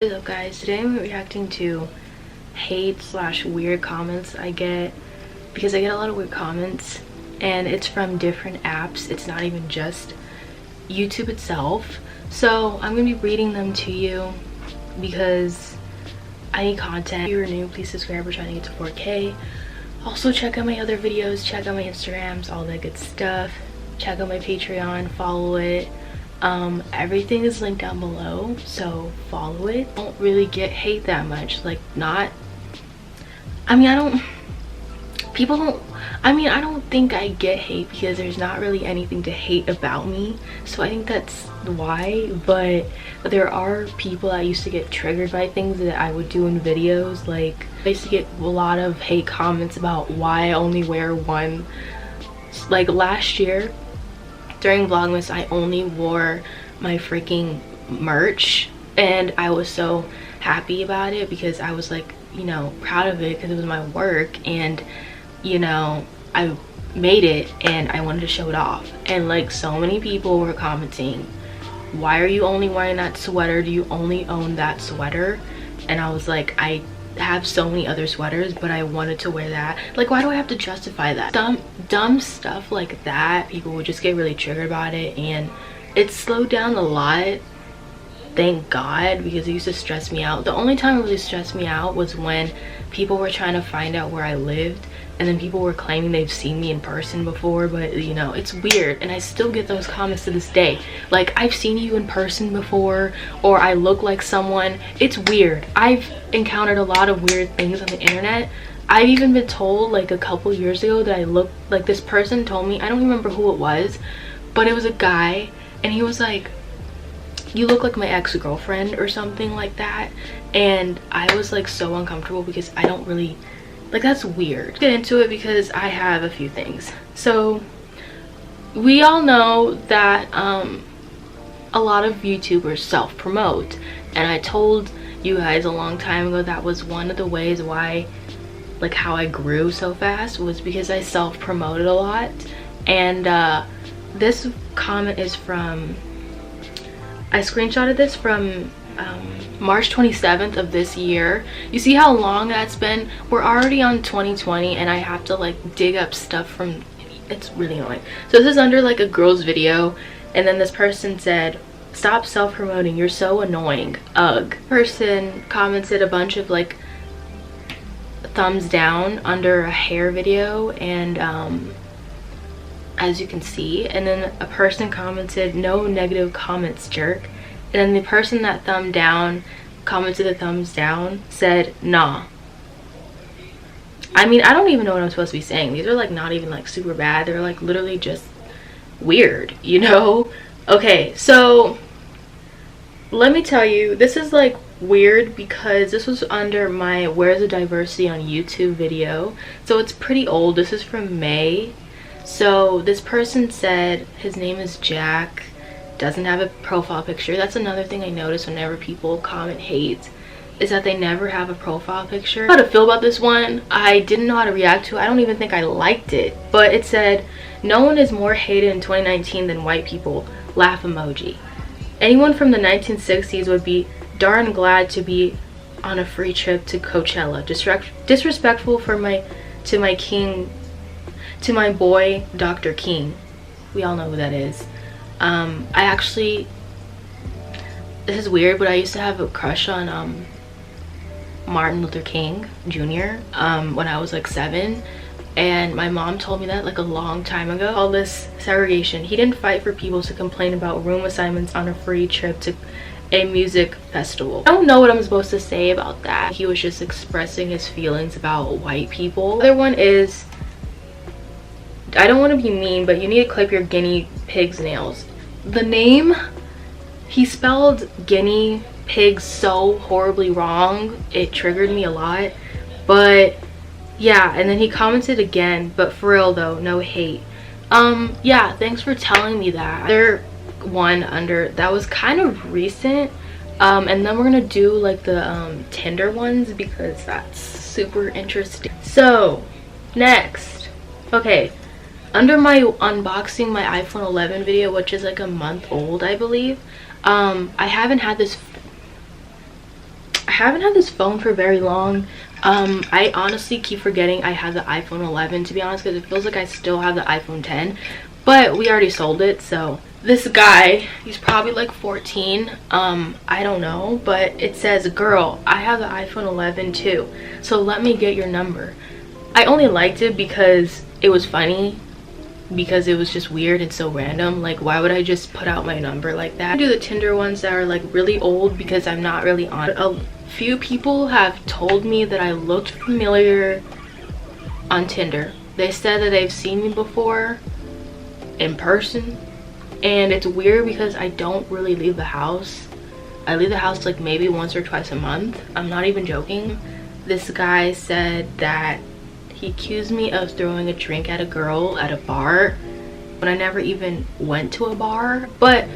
What is up, guys? Today I'm reacting to hate slash weird comments I get, because I get a lot of weird comments and it's from different apps. It's not even just YouTube itself. So I'm gonna be reading them to you because I need content. If you're new, please subscribe. We're trying to get to 4K. Also check out my other videos, check out my Instagrams, all that good stuff. Check out my Patreon, follow it. Everything is linked down below, so follow it. Don't really get hate that much, like I don't think I get hate because there's not really anything to hate about me, so I think that's why. But there are people that used to get triggered by things that I would do in videos. Like I used to get a lot of hate comments about why I only wear one. Like last year during Vlogmas, I only wore my freaking merch and I was so happy about it because I was like, you know, proud of it because it was my work, and you know, I made it and I wanted to show it off. And like so many people were commenting, why are you only wearing that sweater? Do you only own that sweater? And I was like, I have so many other sweaters, but I wanted to wear that. Like, why do I have to justify that? Dumb stuff like that. People would just get really triggered about it, and it slowed down a lot, thank God, because it used to stress me out. The only time it really stressed me out was when people were trying to find out where I lived, and then people were claiming they've seen me in person before. But you know, it's weird, and I still get those comments to this day, like, I've seen you in person before, or I look like someone. It's weird. I've encountered a lot of weird things on the internet. I've even been told like a couple years ago that I look like, this person told me, I don't remember who it was, but it was a guy, and he was like, you look like my ex-girlfriend or something like that. And I was like so uncomfortable because I don't really like, that's weird. Let's get into it because I have a few things. So we all know that a lot of YouTubers self-promote, and I told you guys a long time ago that was one of the ways why, like, how I grew so fast was because I self-promoted a lot. And this comment is from, I screenshotted this from March 27th of this year. You see how long that's been? We're already on 2020 and I have to like dig up stuff from, it's really annoying. So this is under like a girl's video, and then this person said, stop self-promoting, you're so annoying, ugh. Person commented a bunch of like thumbs down under a hair video, and as you can see, and then a person commented, no negative comments, jerk. And then the person that thumbed down commented the thumbs down said, nah. I mean, I don't even know what I'm supposed to be saying. These are like not even like super bad. They're like literally just weird, you know? Okay, so let me tell you, this is like weird because this was under my Where's the Diversity on YouTube video. So it's pretty old. This is from May. So this person said, his name is Jack, doesn't have a profile picture. That's another thing I notice whenever people comment hate, is that they never have a profile picture. How to feel about this one, I didn't know how to react to. I don't even think I liked it, but it said, no one is more hated in 2019 than white people, laugh emoji. Anyone from the 1960s would be darn glad to be on a free trip to Coachella. Disrespectful to my boy Dr. King. We all know who that is. I actually, this is weird, but I used to have a crush on Martin Luther King Jr. When I was like 7, and my mom told me that like a long time ago. All this segregation. He didn't fight for people to complain about room assignments on a free trip to a music festival. I don't know what I'm supposed to say about that. He was just expressing his feelings about white people. The other one is, I don't want to be mean, but you need to clip your guinea pig's nails. The name, he spelled guinea pig so horribly wrong, it triggered me a lot. But yeah, and then he commented again, but for real though, no hate. Yeah, thanks for telling me that. There one under that was kind of recent, and then we're gonna do like the Tinder ones because that's super interesting. So next, okay, under my unboxing my iPhone 11 video, which is like a month old I believe, I haven't had this I haven't had this phone for very long. I honestly keep forgetting I have the iPhone 11, to be honest, because it feels like I still have the iPhone 10, but we already sold it. So this guy, he's probably like 14, I don't know, but it says, "Girl, I have the iPhone 11 too, so let me get your number." I only liked it because it was funny, because it was just weird and so random. Like, why would I just put out my number like that? I do the Tinder ones that are like really old because I'm not really on. A few people have told me that I looked familiar on Tinder. They said that they've seen me before in person, and it's weird because I don't really leave the house. I leave the house like maybe once or twice a month. I'm not even joking. This guy said that he accused me of throwing a drink at a girl at a bar when I never even went to a bar. But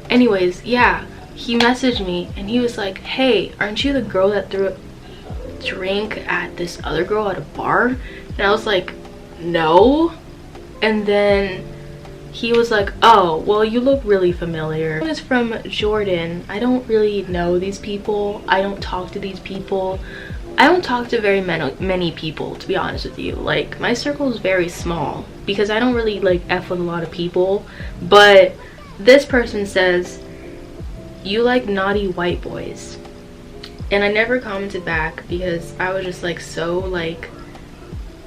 anyways, yeah, he messaged me and he was like, "Hey, aren't you the girl that threw a drink at this other girl at a bar?" And I was like, "No." And then he was like, "Oh, well, you look really familiar." It's from Jordan. I don't really know these people. I don't talk to these people. I don't talk to very many people, to be honest with you. Like, my circle is very small because I don't really like F with a lot of people. But this person says, "You like naughty white boys." And I never commented back because I was just like so like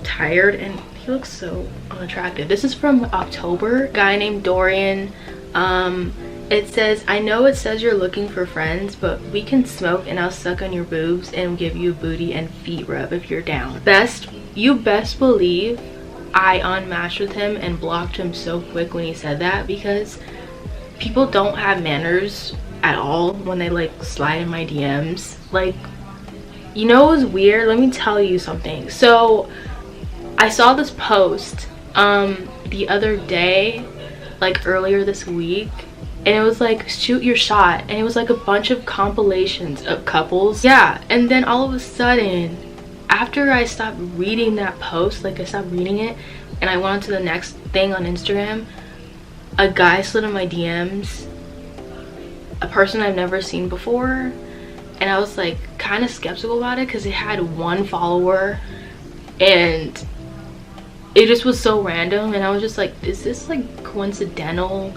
tired, and he looks so unattractive. This is from October. Guy named Dorian. It says, "I know it says you're looking for friends, but we can smoke and I'll suck on your boobs and give you a booty and feet rub if you're down." You best believe I unmatched with him and blocked him so quick when he said that, because people don't have manners at all when they like slide in my DMs. Like, you know, it was weird. Let me tell you something. So I saw this post the other day, like earlier this week, and it was like, "Shoot your shot," and it was like a bunch of compilations of couples. Yeah, and then all of a sudden, after I stopped reading that post, like I stopped reading it and I went on to the next thing on Instagram, a guy slid in my DMs, a person I've never seen before, and I was like kind of skeptical about it because it had 1 follower and it just was so random, and I was just like, is this like coincidental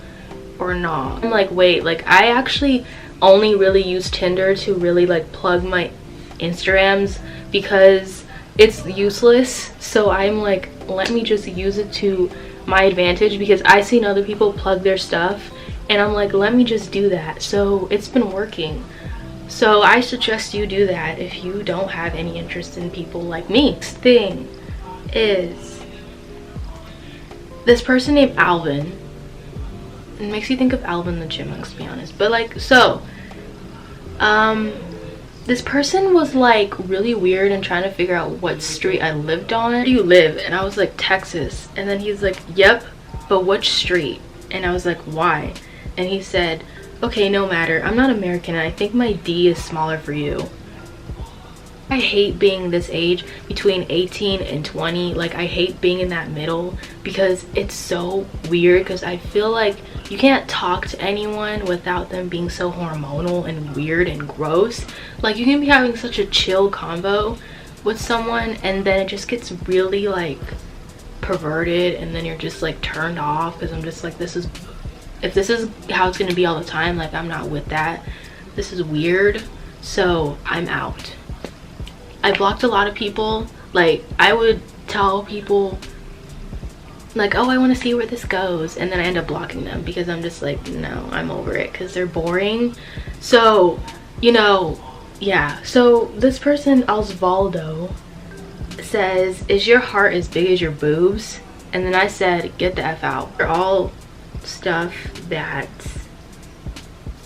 or not? I'm like, wait, like I actually only really use Tinder to really like plug my Instagrams because it's useless. So I'm like, let me just use it to my advantage, because I seen other people plug their stuff and I'm like, let me just do that. So it's been working. So I suggest you do that if you don't have any interest in people like me. Next thing is this person named Alvin. It makes you think of Alvin the Chipmunks, to be honest. But like, so this person was like really weird and trying to figure out what street I lived on. "Where do you live?" And I was like, "Texas." And then he's like, "Yep, but which street?" And I was like, "Why?" And he said, "Okay, no matter. I'm not American and I think my D is smaller for you." I hate being this age, between 18 and 20. Like, I hate being in that middle because it's so weird, because I feel like you can't talk to anyone without them being so hormonal and weird and gross. Like, you can be having such a chill convo with someone and then it just gets really like perverted, and then you're just like turned off, because I'm just like, if this is how it's gonna be all the time, like I'm not with that. This is weird, so I'm out. I blocked a lot of people. Like, I would tell people like, "Oh, I want to see where this goes," and then I end up blocking them because I'm just like, no, I'm over it, because they're boring. So, you know, yeah. So this person, Osvaldo, says, "Is your heart as big as your boobs?" And then I said, "Get the F out." They're all stuff that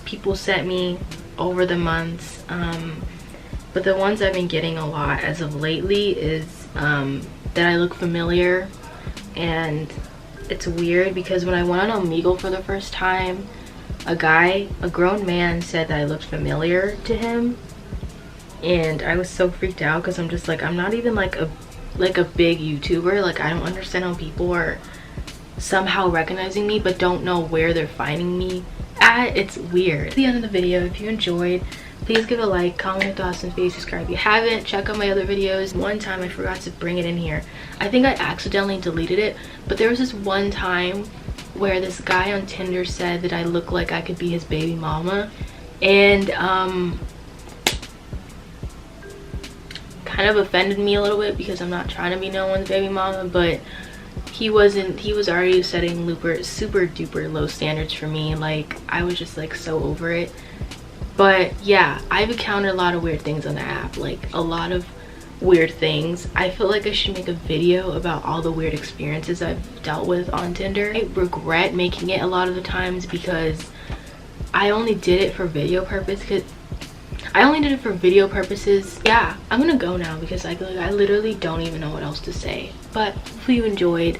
people sent me over the months, but the ones I've been getting a lot as of lately is that I look familiar. And it's weird because when I went on Omegle for the first time, a grown man said that I looked familiar to him, and I was so freaked out because I'm just like, I'm not even like a big YouTuber. Like, I don't understand how people are somehow recognizing me but don't know where they're finding me at. It's weird. At the end of the video, if you enjoyed, please Please give a like, comment your thoughts, and please subscribe if you haven't. Check out my other videos. One time I forgot to bring it in here. I think I accidentally deleted it, but there was this one time where this guy on Tinder said that I look like I could be his baby mama, and kind of offended me a little bit because I'm not trying to be no one's baby mama, but he was already setting super duper low standards for me. Like, I was just like so over it. But yeah, I've encountered a lot of weird things on the app, like a lot of weird things. I feel like I should make a video about all the weird experiences I've dealt with on Tinder. I regret making it a lot of the times because I only did it for video purposes. Yeah, I'm gonna go now because I literally don't even know what else to say. But hopefully you enjoyed,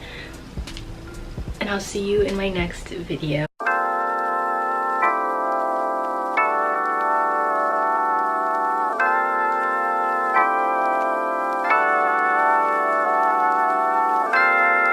and I'll see you in my next video.